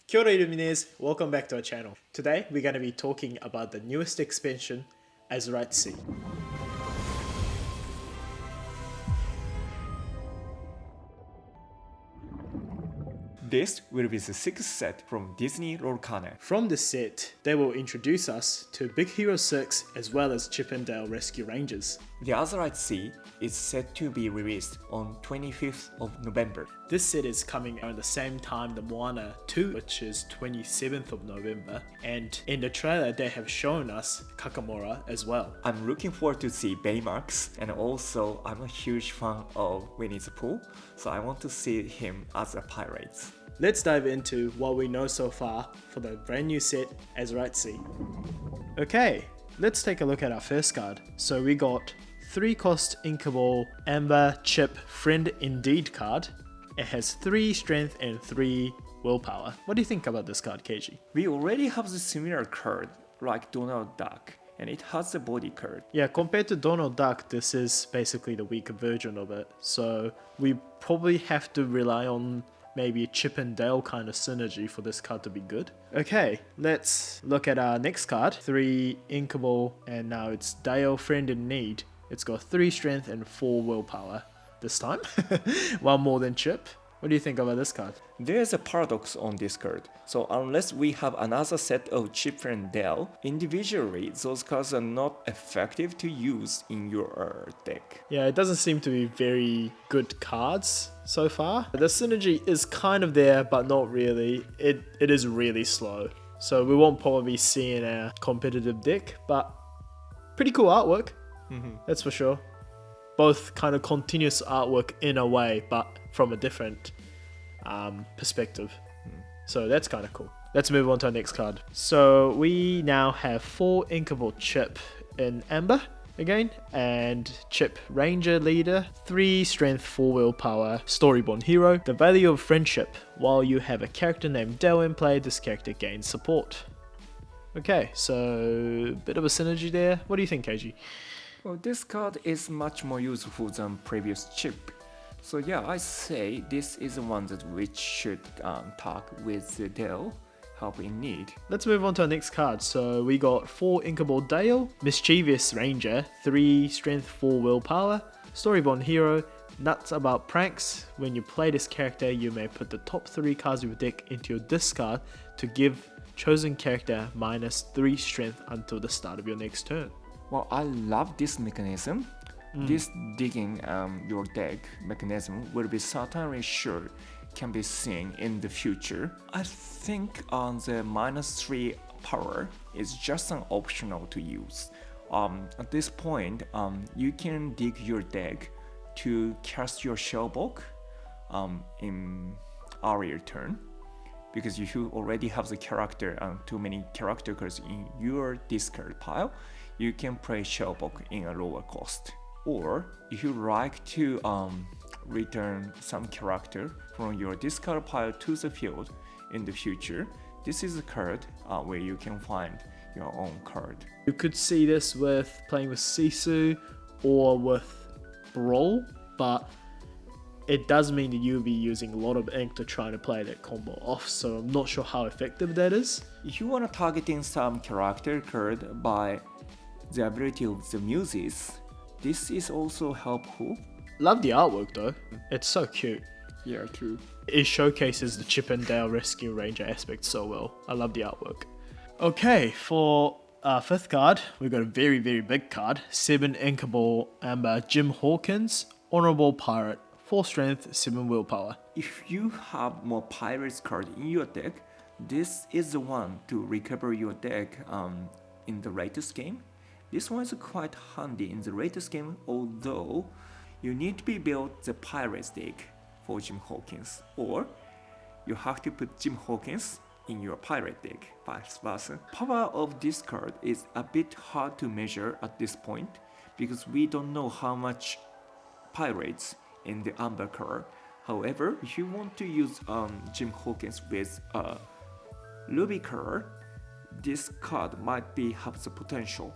Kia ora Illumines, welcome back to our channel. Today we're going to be talking about the newest expansion, Azurite Sea. This will be the sixth set from Disney Lorcana. From this set, they will introduce us to Big Hero 6 as well as Chip and Dale Rescue Rangers. The Azurite Sea is set to be released on 25th of November. This set is coming around the same time the Moana 2, which is 27th of November, and in the trailer they have shown us Kakamora as well. I'm looking forward to see Baymax, and also I'm a huge fan of Winnie the Pooh, so I want to see him as a pirate. Let's dive into what we know so far for the brand new set, Azurite Sea. Okay, let's take a look at our first card. So we got 3-cost Inkable Amber Chip Friend Indeed card. It has 3 strength and 3 willpower. What do you think about this card, Keiji? We already have the similar card like Donald Duck, and it has a body card. Yeah, compared to Donald Duck, this is basically the weaker version of it. So we probably have to rely on maybe a Chip and Dale kind of synergy for this card to be good. Okay, let's look at our next card. 3 Inkable, and now it's Dale Friend in Need. It's got 3 strength and 4 willpower this time. One more than Chip. What do you think about this card? There's a paradox on this card. So unless we have another set of Chip and Dale, individually those cards are not effective to use in your deck. Yeah, it doesn't seem to be very good cards so far. The synergy is kind of there, but not really. It is really slow. So we won't probably see in a competitive deck, but pretty cool artwork. That's for sure. Both kind of continuous artwork in a way, but from a different perspective. So that's kind of cool. Let's move on to our next card. So we now have 4 Inkable Chip in Amber again, and Chip Ranger Leader, 3 Strength, 4 Willpower, Storyborn Hero. The value of friendship. While you have a character named Dale in play, this character gains support. Okay, so bit of a synergy there. What do you think, Keiji? Well, this card is much more useful than previous Chip. So yeah, I say this is the one that which should talk with the Dale, help in need. Let's move on to our next card. So we got 4 Inkable Dale, Mischievous Ranger, 3 Strength, 4 Willpower, Storyborn Hero, Nuts About Pranks. When you play this character, you may put the top 3 cards of your deck into your discard to give chosen character -3 strength until the start of your next turn. Well, I love this mechanism. This digging your deck mechanism will be certainly sure can be seen in the future. I think the -3 power is just an optional to use. At this point, you can dig your deck to cast your Shellbook in earlier turn. Because if you already have the character too many character cards in your discard pile, you can play Shellbook in a lower cost. Or if you like to return some character from your discard pile to the field in the future, this is a card where you can find your own card. You could see this with playing with Sisu or with Brawl, but it does mean that you'll be using a lot of ink to try to play that combo off, so I'm not sure how effective that is. If you want to targeting some character card by the ability of the muses, this is also helpful. Love the artwork though. It's so cute. Yeah, true. It showcases the Chip and Dale Rescue Ranger aspect so well. I love the artwork. Okay, for our 5th card, we've got a very, very big card. 7 Inkable Amber Jim Hawkins, Honorable Pirate, 4 Strength, 7 Willpower. If you have more pirates card in your deck, this is the one to recover your deck in the latest game. This one is quite handy in the latest game, although you need to be build the pirates deck for Jim Hawkins, or you have to put Jim Hawkins in your pirate deck, vice versa. Power of this card is a bit hard to measure at this point because we don't know how much pirates in the Amber card. However, if you want to use Jim Hawkins with a Ruby card, this card might have the potential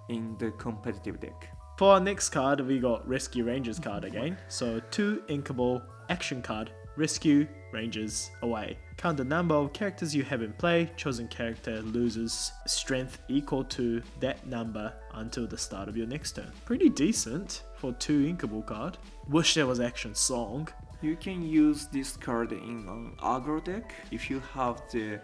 in the competitive deck. For our next card, we got Rescue Rangers card again. So 2 Inkable Action card, Rescue ranges away. Count the number of characters you have in play. Chosen character loses strength equal to that number until the start of your next turn. Pretty decent for 2 Inkable card. Wish there was action song. You can use this card in an aggro deck if you have the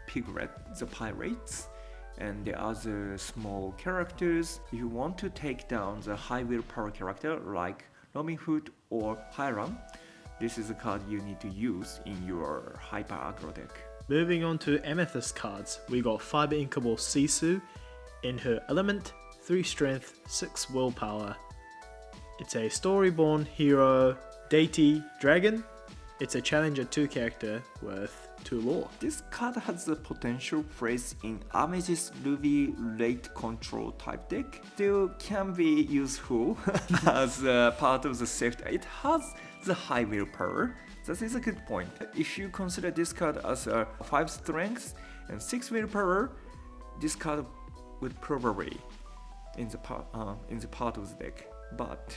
Piglet, the pirates, and the other small characters. If you want to take down the high willpower character like Robin Hood or Hiram, this is a card you need to use in your hyper aggro deck. Moving on to Amethyst cards, we got Fiber Inkable Sisu in her element, 3 strength, 6 willpower. It's a Storyborn Hero deity dragon. It's a challenger 2 character with 2 lore. This card has the potential place in Amethyst Ruby late control type deck. Still can be useful as part of the set. It has the high willpower. That is a good point. If you consider this card as a 5 strength and 6 willpower, this card would probably in the part of the deck. But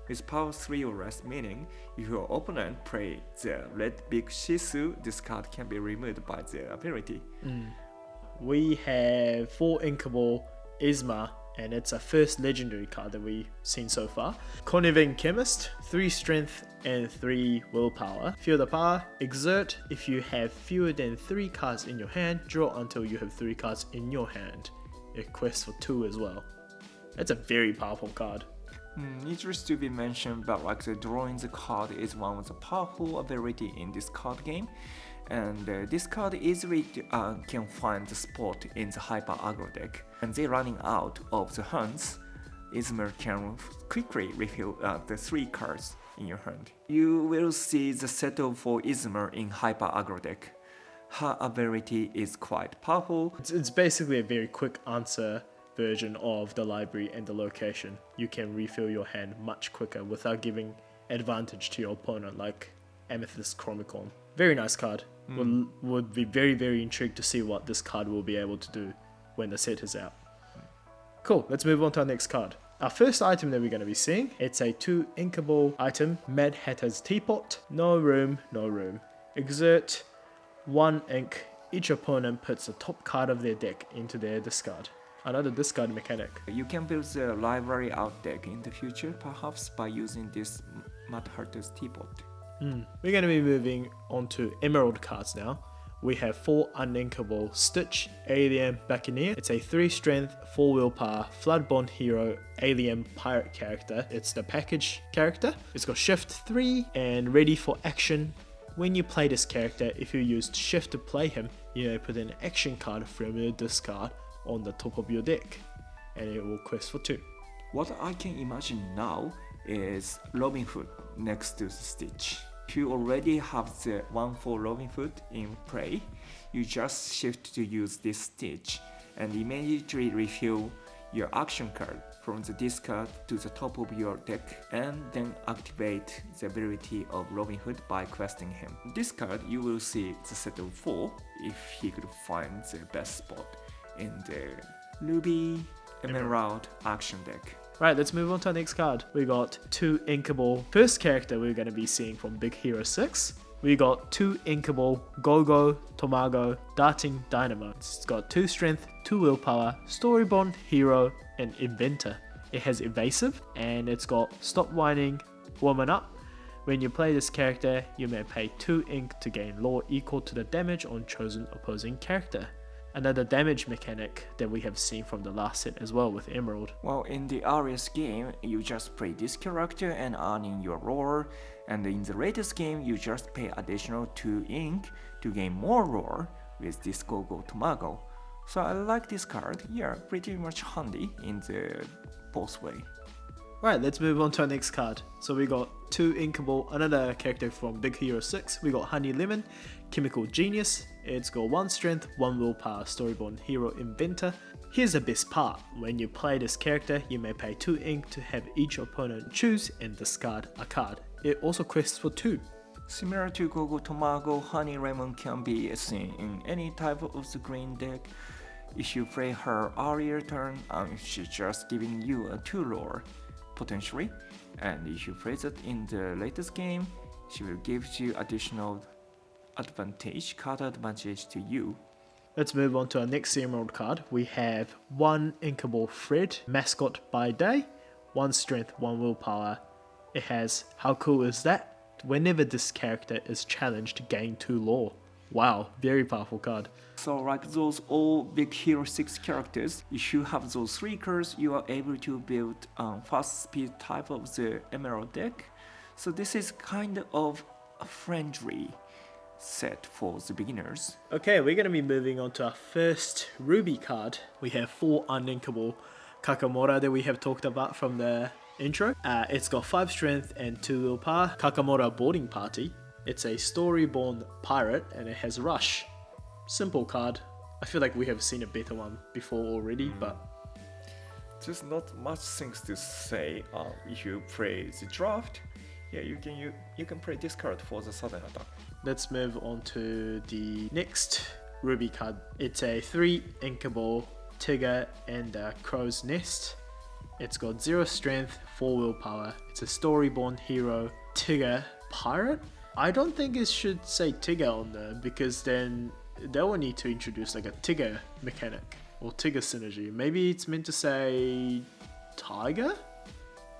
with power 3 or less, meaning if your opponent play the red big Sisu, this card can be removed by the ability. We have 4 Inkable Yzma, and it's a first legendary card that we've seen so far. Conniving Chemist, 3 strength and 3 willpower. Feel the power, exert. If you have fewer than 3 cards in your hand, draw until you have 3 cards in your hand. It quests for 2 as well. That's a very powerful card. Needless to be mentioned, but like the drawing the card is one of the powerful ability in this card game, and this card easily can find the spot in the hyper aggro deck. And they running out of the hands, Yzma can quickly refill the 3 cards in your hand. You will see the setup for Yzma in hyper aggro deck. Her ability is quite powerful. It's basically a very quick answer version of the library and the location. You can refill your hand much quicker without giving advantage to your opponent like Amethyst Chromicorn. Very nice card. Would be very intrigued to see what this card will be able to do when the set is out. Cool, let's move on to our next card. Our first item that we're going to be seeing, it's a 2 inkable item, Mad Hatter's Teapot. No room. Exert 1 ink. Each opponent puts the top card of their deck into their discard. Another discard mechanic. You can build the library out deck in the future, perhaps by using this Mad Hatter's Teapot. We're going to be moving on to Emerald cards now. We have 4 uninkable Stitch, Alien Buccaneer. It's a 3 strength, 4 willpower, Floodborn Hero, Alien Pirate character. It's the package character. It's got Shift 3 and ready for action. When you play this character, if you used Shift to play him, you may put an action card from your discard on the top of your deck, and it will quest for 2. What I can imagine now is Robin Hood next to the Stitch. If you already have the 1 for Robin Hood in play, you just shift to use this Stitch and immediately refill your action card from the discard to the top of your deck, and then activate the ability of Robin Hood by questing him. This card you will see the set of 4 if he could find the best spot in the Ruby Emerald action deck. Right, let's move on to our next card. We got 2 inkable. First character we're going to be seeing from Big Hero 6. We got 2 inkable Go-Go, Tomago, Darting Dynamo. It's got 2 strength, 2 willpower, Storyborn, Hero, and Inventor. It has evasive, and it's got Stop Whining, Woman Up. When you play this character, you may pay 2 ink to gain lore equal to the damage on chosen opposing character. Another damage mechanic that we have seen from the last set as well with Emerald. Well, in the earliest game, you just play this character and earning your lore, and in the latest game, you just pay additional 2 ink to gain more lore with this Go-Go Tomago. So I like this card, yeah, pretty much handy in the both way. Right, let's move on to our next card. So we got 2 inkable, another character from Big Hero 6. We got Honey Lemon, Chemical Genius. It's got 1 strength, 1 willpower, Storyborn Hero Inventor. Here's the best part. When you play this character, you may pay 2 ink to have each opponent choose and discard a card. It also quests for 2. Similar to Go-Go Tomago, Honey Lemon can be seen in any type of the green deck. If you play her earlier turn, she's just giving you a 2 lore, potentially. And if you play that in the latest game, she will give you additional card advantage to you. Let's move on to our next Emerald card. We have 1 Inkable Fred, mascot by day, 1 strength, 1 willpower. It has, how cool is that? Whenever this character is challenged, gain 2 lore. Wow, very powerful card. So like those all big Hero 6 characters, if you have those 3 cards, you are able to build fast speed type of the Emerald deck. So this is kind of a friendly set for the beginners. Okay, we're going to be moving on to our first Ruby card. We have 4 uninkable Kakamora that we have talked about from the intro. It's got 5 strength and 2 willpower. Kakamora Boarding Party. It's a story-born pirate and it has Rush. Simple card. I feel like we have seen a better one before already, but There's not much things to say. If you play the draft, yeah, you can play this card for the sudden attack. let's move on to the next Ruby card. It's a 3 inkable Tigger and a Crow's Nest. It's got 0 strength, 4 willpower. It's a story-born hero Tigger pirate. I don't think it should say Tigger on there because then they will need to introduce like a Tigger mechanic or Tigger synergy. Maybe it's meant to say Tiger?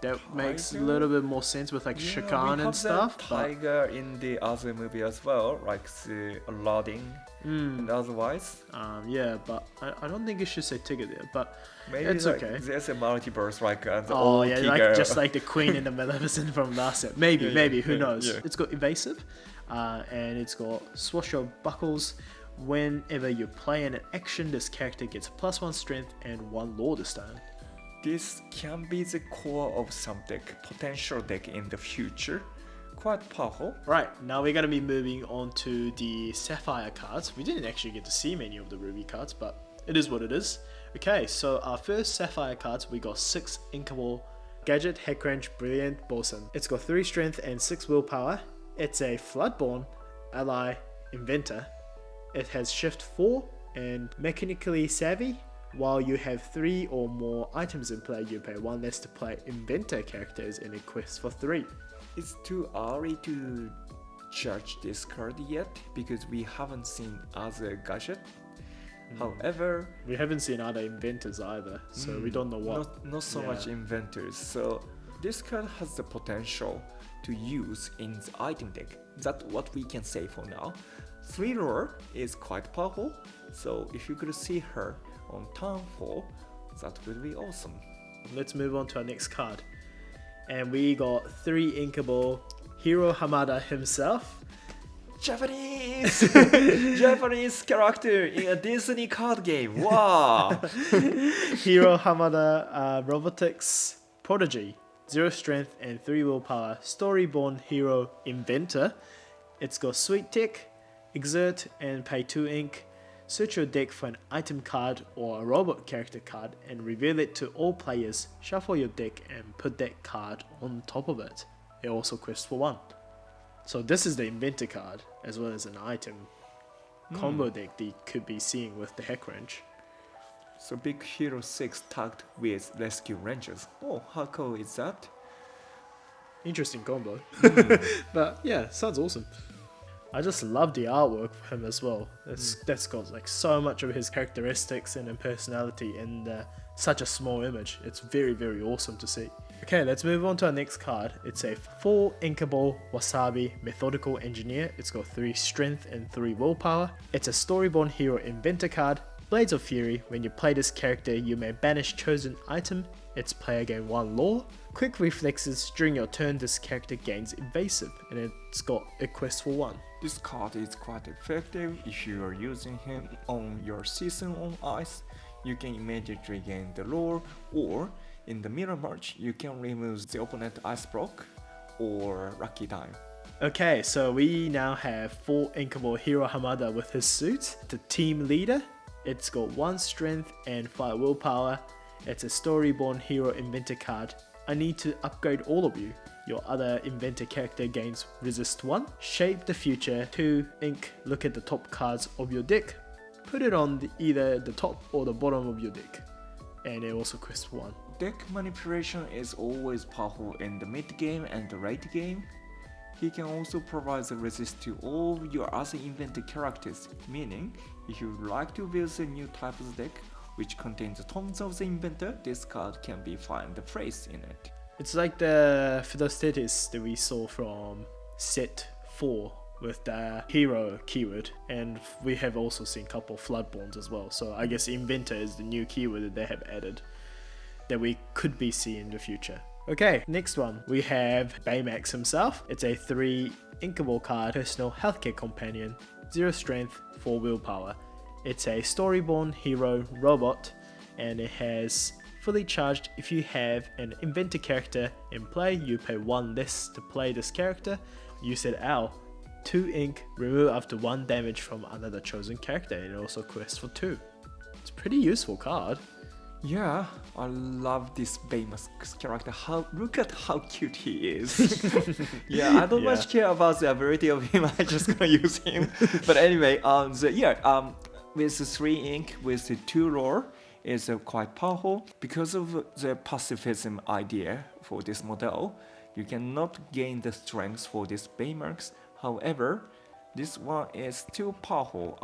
That makes a Tiger? little bit more sense with like Shakan and stuff. But Tiger in the other movie as well, like the Aladdin and otherwise. yeah, but I don't think it should say Tigger there. But Maybe it's like okay. there's a multiverse like the Oh old yeah, Tigger. like just like the Queen and the Maleficent from last set. Maybe, who knows? yeah. It's got evasive, and it's got swashbuckles. Whenever you play an action, this character gets +1 strength and 1 lore this turn. This can be the core of some deck, potential deck in the future. Quite powerful. Right, now we're going to be moving on to the Sapphire cards. We didn't actually get to see many of the Ruby cards, but it is what it is. Okay, so our first Sapphire cards, we got 6 inkable Gadget, Heckwrench, Brilliant, Bosun. It's got 3 strength and 6 willpower. It's a Floodborn ally inventor. It has shift 4 and mechanically savvy. While you have 3 or more items in play, you pay 1 less to play inventor characters in a quest for 3. It's too early to judge this card yet because we haven't seen other Gadget. However, We haven't seen other inventors either, so we don't know what. not so yeah. much inventors. So this card has the potential to use in the item deck. That's what we can say for now. 3 lore is quite powerful, so if you could see her on turn 4, that would be awesome. Let's move on to our next card. And we got 3 inkable Hiro Hamada himself. Japanese! Japanese character in a Disney card game. Wow! Hiro Hamada Robotics Prodigy. 0 strength and 3 willpower. Storyborn hero inventor. It's got sweet tech, exert and pay 2 ink. Search your deck for an item card or a robot character card and reveal it to all players. Shuffle your deck and put that card on top of it. It also quests for 1. So this is the inventor card as well as an item combo deck that you could be seeing with the Heckwrench. So Big Hero 6 tagged with Rescue Rangers. Oh, how cool is that? Interesting combo. But yeah, sounds awesome. I just love the artwork for him as well. That's got like so much of his characteristics and personality in such a small image. It's very, very awesome to see. Okay, let's move on to our next card. It's a 4 inkable Wasabi Methodical Engineer. It's got 3 strength and 3 willpower. It's a Storyborn Hero Inventor card. Blades of Fury. When you play this character, you may banish chosen item. Its player gain 1 lore. Quick reflexes. During your turn, this character gains evasive, and it's got a quest for 1. This card is quite effective. If you are using him on your season on ice, you can immediately gain the lore, or in the mirror match, you can remove the opponent ice block or lucky time. Okay, so we now have 4 inkable Hiro Hamada with his suit, the team leader. It's got 1 strength and 5 willpower. It's a Storyborn Hero Inventor card. I need to upgrade all of you. Your other inventor character gains resist 1. Shape the future. 2 ink. Look at the top cards of your deck. Put it on either the top or the bottom of your deck. And it also quests 1. Deck manipulation is always powerful in the mid game and the late game. he can also provide the resist to all your other invented characters, meaning if you like to build a new type of deck which contains tons of the inventor, this card can be find the phrase in it. It's like the Philostatis that we saw from set 4 with the Hiro keyword, and we have also seen a couple of Floodborns as well, so I guess Inventor is the new keyword that they have added that we could be seeing in the future. Okay, next one, we have Baymax himself. It's a 3 inkable card, personal healthcare companion, 0 strength, 4 willpower. It's a storyborn hero robot, and it has fully charged. If you have an inventor character in play, you pay 1 less to play this character. You said ow. 2 ink, remove up to 1 damage from another chosen character, and it also quests for 2. It's a pretty useful card. Yeah, I love this Baymax character. Look at how cute he is. Yeah, I don't much care about the ability of him. I'm just gonna use him. But anyway, with the 3 ink, with the 2 lore, is quite powerful. Because of the pacifism idea for this model, you cannot gain the strength for this Baymax. However, this one is still powerful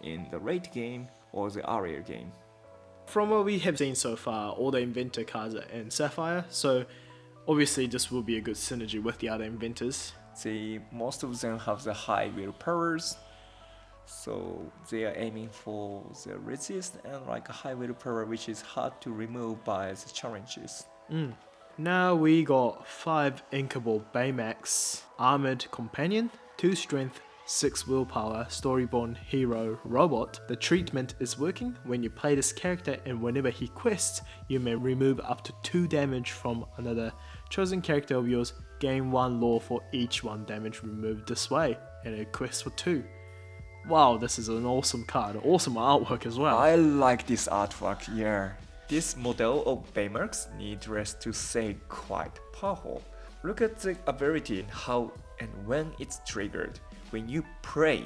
in the late game or the earlier game. From what we have seen so far, all the inventor cards are in Sapphire, so obviously this will be a good synergy with the other inventors. Most of them have the high will powers, so they are aiming for the resist and like a high will power, which is hard to remove by the challenges. Now we got 5 inkable Baymax armored companion, 2 strength, 6 willpower, storyborn hero robot. The treatment is working. When you play this character and whenever he quests, you may remove up to 2 damage from another chosen character of yours. Gain 1 lore for each 1 damage removed this way, and it quests for 2. Wow, this is an awesome card. Awesome artwork as well. I like this artwork, yeah. This model of Baymax, needless to say, quite powerful. Look at the ability and how and when it's triggered. When you pray,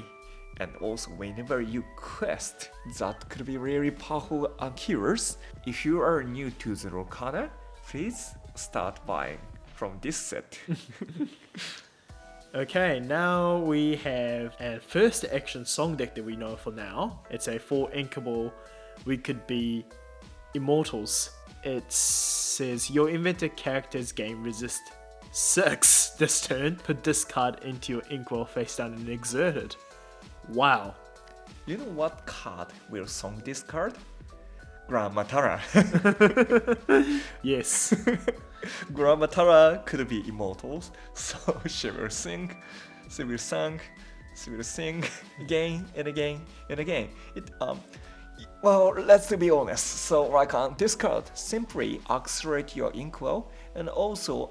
and also whenever you quest, that could be really powerful heroes. If you are new to the Lorcana, please start buying from this set. Okay, now we have a first action song deck that we know for now. It's a 4 inkable, we could be Immortals. It says your inventor character's gain resist 6 this turn. Put this card into your inkwell face down and exert it. Wow. You know what card will song this card? Matara. Yes. Matara could be Immortals, so she will sing, she will sing again and again and again. Well, let's be honest. So this card simply accelerate your inkwell and also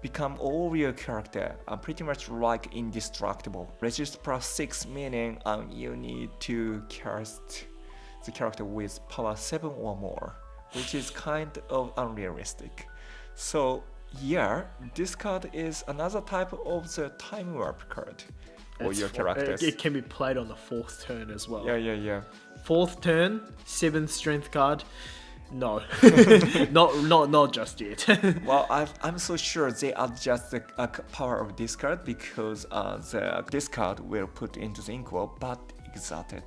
become all your character pretty much like indestructible. Resist plus 6 meaning you need to cast the character with power 7 or more, which is kind of unrealistic. So yeah, this card is another type of the time warp card for your characters. It can be played on the 4th turn as well. Yeah. 4th turn, 7th strength card. No, not just yet. Well, I'm so sure they adjust the power of this card because this card will put into the inkwell, but exalted.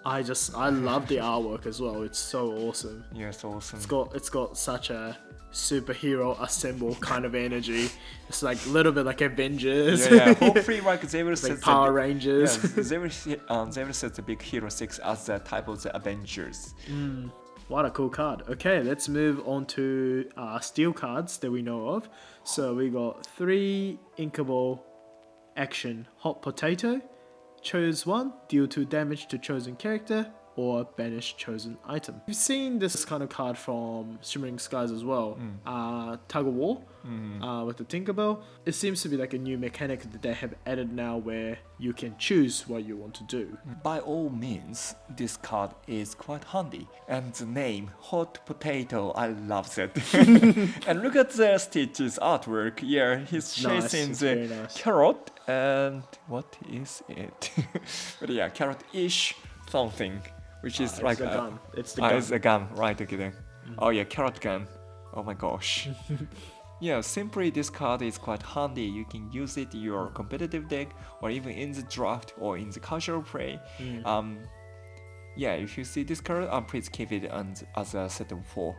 I love the artwork as well. It's so awesome. Yeah, it's awesome. It's got such a superhero assemble kind of energy. It's like a little bit like Avengers. Yeah. Hopefully, they will set Power Rangers. They will set the big Hero 6 as the type of the Avengers. What a cool card. Okay, let's move on to steel cards that we know of. So we got 3 inkable action hot potato. Choose 1, deal 2 damage to chosen character, or banish chosen item. We've seen this kind of card from Shimmering Skies as well. Tug of War with the Tinkerbell. It seems to be like a new mechanic that they have added now where you can choose what you want to do. By all means, this card is quite handy. And the name, Hot Potato, I love that. And look at the Stitch's artwork. Yeah, he's chasing the carrot. And what is it? But yeah, carrot-ish something. Which is like a gun. It's the gun. It's a gun, right? Okay then. Oh yeah, carrot gun. Oh my gosh. Yeah, simply this card is quite handy. You can use it in your competitive deck or even in the draft or in the casual play. Yeah, if you see this card, please keep it as a set of 4.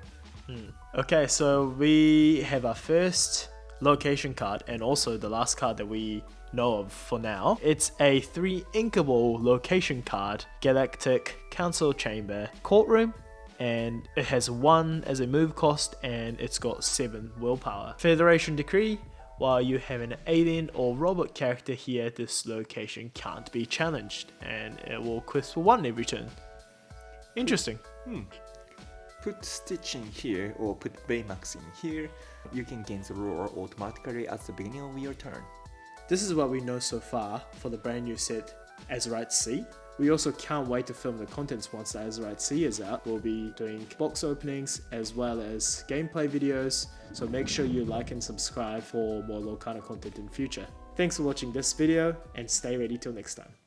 Okay, so we have our first location card and also the last card that we know of for now. It's a 3 inkable location card, Galactic Council Chamber Courtroom, and it has 1 as a move cost and it's got 7 willpower. Federation Decree, while you have an alien or robot character here, this location can't be challenged and it will quest for 1 every turn. Interesting. Put Stitch in here or put Baymax in here. You can gain the roar automatically at the beginning of your turn. This is what we know so far for the brand new set Azurite Sea. We also can't wait to film the contents once the Azurite Sea is out. We'll be doing box openings as well as gameplay videos, so make sure you like and subscribe for more Lorcana content in future. Thanks for watching this video and stay ready till next time.